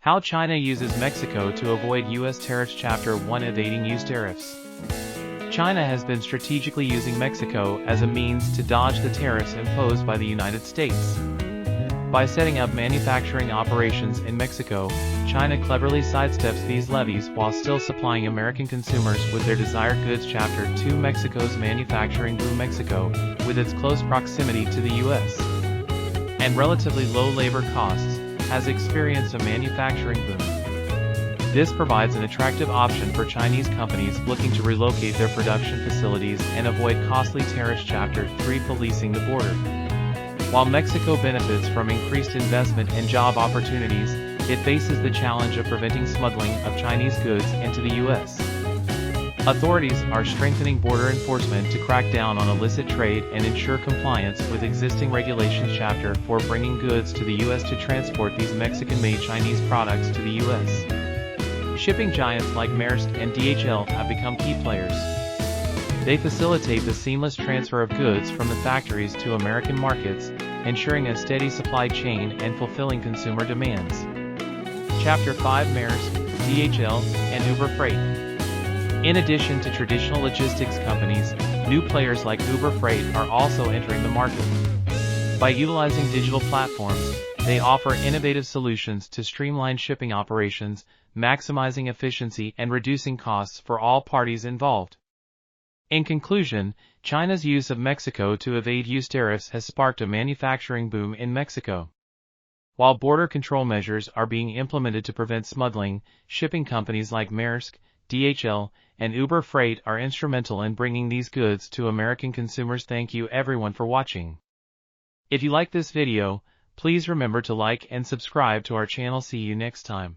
How China uses Mexico to avoid U.S. tariffs. Chapter 1, Evading U.S. tariffs. China has been strategically using Mexico as a means to dodge the tariffs imposed by the United States. By setting up manufacturing operations in Mexico, China cleverly sidesteps these levies while still supplying American consumers with their desired goods. Chapter 2, Mexico's manufacturing boom. Mexico, with its close proximity to the U.S. and relatively low labor costs, has experienced a manufacturing boom. This provides an attractive option for Chinese companies looking to relocate their production facilities and avoid costly tariffs. Chapter 3, Policing the border. While Mexico benefits from increased investment and job opportunities, it faces the challenge of preventing smuggling of Chinese goods into the U.S. Authorities are strengthening border enforcement to crack down on illicit trade and ensure compliance with existing regulations. Chapter 4, Bringing goods to the U.S. to transport these Mexican-made Chinese products to the U.S. Shipping giants like Maersk and DHL have become key players. They facilitate the seamless transfer of goods from the factories to American markets, ensuring a steady supply chain and fulfilling consumer demands. Chapter 5, Maersk, DHL, and Uber Freight. In addition to traditional logistics companies, new players like Uber Freight are also entering the market. By utilizing digital platforms, they offer innovative solutions to streamline shipping operations, maximizing efficiency and reducing costs for all parties involved. In conclusion, China's use of Mexico to evade U.S. tariffs has sparked a manufacturing boom in Mexico. While border control measures are being implemented to prevent smuggling, shipping companies like Maersk, DHL, and Uber Freight are instrumental in bringing these goods to American consumers. Thank you everyone for watching. If you like this video, please remember to like and subscribe to our channel. See you next time.